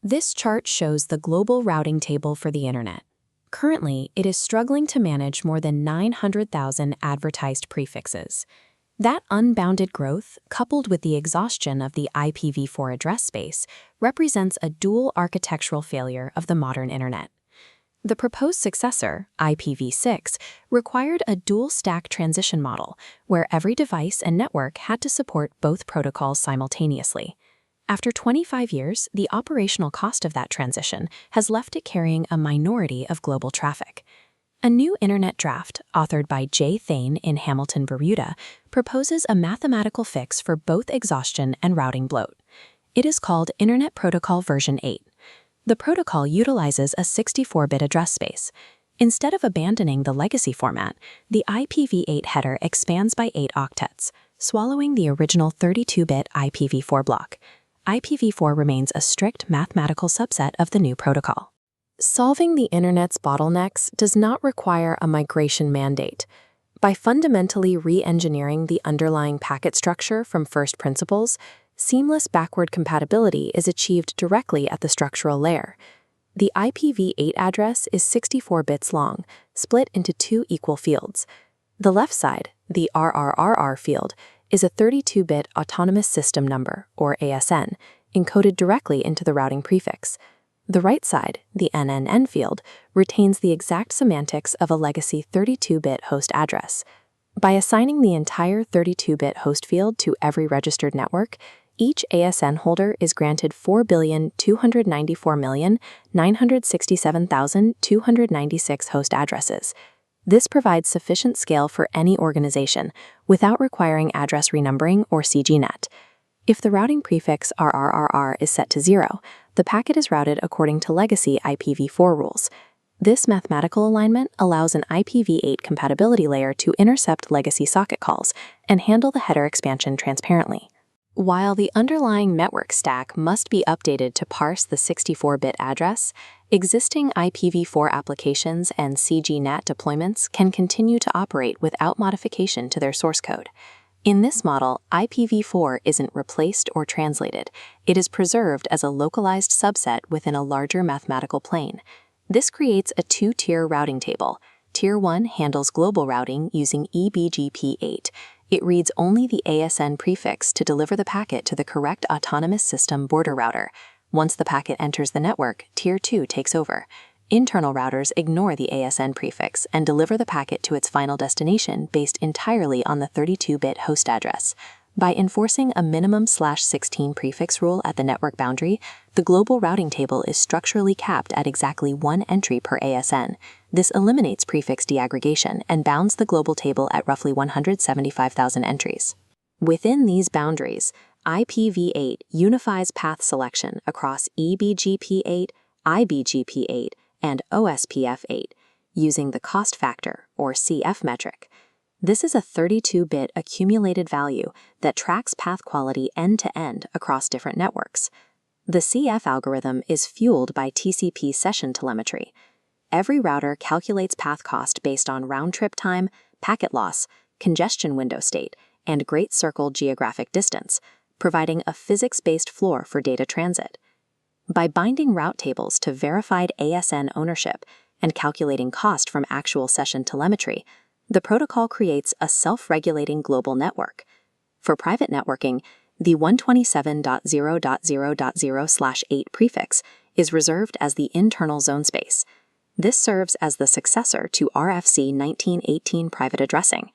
This chart shows the global routing table for the Internet. Currently, it is struggling to manage more than 900,000 advertised prefixes. That unbounded growth, coupled with the exhaustion of the IPv4 address space, represents a dual architectural failure of the modern Internet. The proposed successor, Ipv6, required a dual-stack transition model, where every device and network had to support both protocols simultaneously. After 25 years, the operational cost of that transition has left it carrying a minority of global traffic. A new Internet draft, authored by Jay Thane in Hamilton, Bermuda, proposes a mathematical fix for both exhaustion and routing bloat. It is called Internet Protocol version 8. The protocol utilizes a 64-bit address space. Instead of abandoning the legacy format, the Ipv8 header expands by 8 octets, swallowing the original 32-bit IPv4 block. IPv4 remains a strict mathematical subset of the new protocol. Solving the Internet's bottlenecks does not require a migration mandate. By fundamentally re-engineering the underlying packet structure from first principles, seamless backward compatibility is achieved directly at the structural layer. The IPv8 address is 64 bits long, split into 2 equal fields. The left side, the RRRR field, is a 32-bit Autonomous System Number, or ASN, encoded directly into the routing prefix. The right side, the NNN field, retains the exact semantics of a legacy 32-bit host address. By assigning the entire 32-bit host field to every registered network, each ASN holder is granted 4,294,967,296 host addresses. This provides sufficient scale for any organization without requiring address renumbering or CGNet. If the routing prefix RRRR is set to 0, the packet is routed according to legacy IPv4 rules. This mathematical alignment allows an IPv8 compatibility layer to intercept legacy socket calls and handle the header expansion transparently. While the underlying network stack must be updated to parse the 64-bit address, existing IPv4 applications and CGNet deployments can continue to operate without modification to their source code. In this model, IPv4 isn't replaced or translated. It is preserved as a localized subset within a larger mathematical plane. This creates a 2-tier routing table. Tier 1 handles global routing using Ipv8. It reads only the ASN prefix to deliver the packet to the correct autonomous system border router. Once the packet enters the network, Tier 2 takes over. Internal routers ignore the ASN prefix and deliver the packet to its final destination based entirely on the 32-bit host address. By enforcing a minimum /16 prefix rule at the network boundary, the global routing table is structurally capped at exactly 1 entry per ASN. This eliminates prefix deaggregation and bounds the global table at roughly 175,000 entries. Within these boundaries, Ipv8 unifies path selection across EBGP8, IBGP8, and OSPF8 using the cost factor, or CF metric. This is a 32-bit accumulated value that tracks path quality end-to-end across different networks. The CF algorithm is fueled by TCP session telemetry. Every router calculates path cost based on round-trip time, packet loss, congestion window state, and Great Circle geographic distance, providing a physics-based floor for data transit. By binding route tables to verified ASN ownership and calculating cost from actual session telemetry, the protocol creates a self-regulating global network. For private networking, the 127.0.0.0/8 prefix is reserved as the internal zone space. This serves as the successor to RFC 1918 private addressing.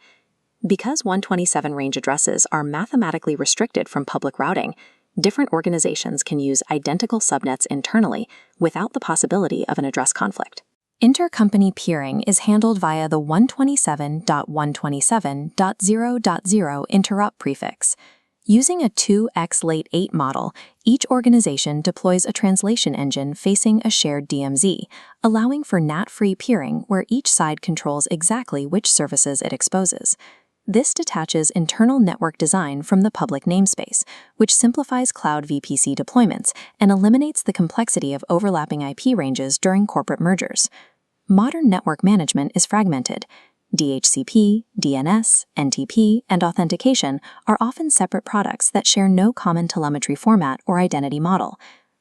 Because 127 range addresses are mathematically restricted from public routing, different organizations can use identical subnets internally without the possibility of an address conflict. Intercompany peering is handled via the 127.127.0.0 interrupt prefix. Using a 2x late 8 model, each organization deploys a translation engine facing a shared DMZ, allowing for NAT-free peering where each side controls exactly which services it exposes. This detaches internal network design from the public namespace, which simplifies cloud VPC deployments and eliminates the complexity of overlapping IP ranges during corporate mergers. Modern network management is fragmented. DHCP, DNS, NTP, and authentication are often separate products that share no common telemetry format or identity model.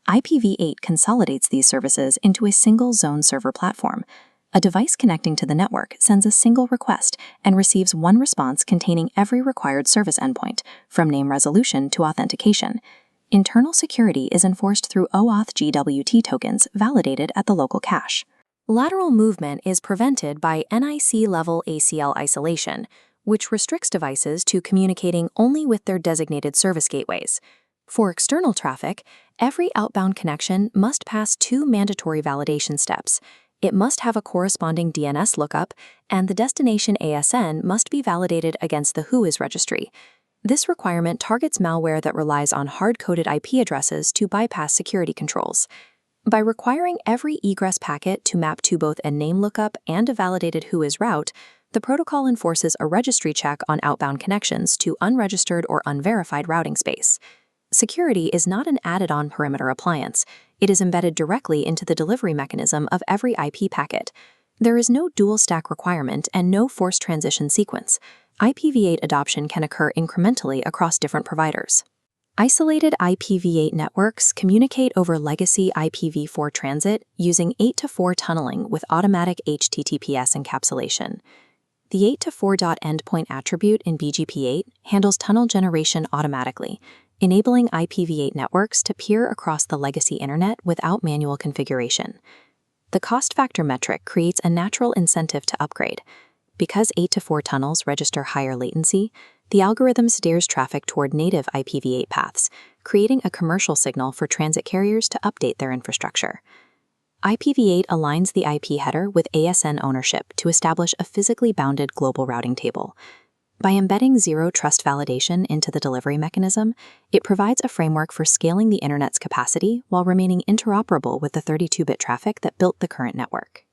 Ipv8 consolidates these services into a single zone server platform. A device connecting to the network sends a single request and receives one response containing every required service endpoint, from name resolution to authentication. Internal security is enforced through OAuth GWT tokens validated at the local cache. Lateral movement is prevented by NIC-level ACL isolation, which restricts devices to communicating only with their designated service gateways. For external traffic, every outbound connection must pass two mandatory validation steps. It must have a corresponding DNS lookup, and the destination ASN must be validated against the WHOIS registry. This requirement targets malware that relies on hard-coded IP addresses to bypass security controls. By requiring every egress packet to map to both a name lookup and a validated WHOIS route, the protocol enforces a registry check on outbound connections to unregistered or unverified routing space. Security is not an added-on perimeter appliance. It is embedded directly into the delivery mechanism of every IP packet. There is no dual stack requirement and no forced transition sequence. Ipv8 adoption can occur incrementally across different providers. Isolated Ipv8 networks communicate over legacy IPv4 transit using 8-to-4 tunneling with automatic HTTPS encapsulation. The 8-to-4 endpoint attribute in BGP8 handles tunnel generation automatically, enabling Ipv8 networks to peer across the legacy internet without manual configuration. The cost factor metric creates a natural incentive to upgrade. Because 8-to-4 tunnels register higher latency, the algorithm steers traffic toward native Ipv8 paths, creating a commercial signal for transit carriers to update their infrastructure. Ipv8 aligns the IP header with ASN ownership to establish a physically bounded global routing table. By embedding zero trust validation into the delivery mechanism, it provides a framework for scaling the internet's capacity while remaining interoperable with the 32-bit traffic that built the current network.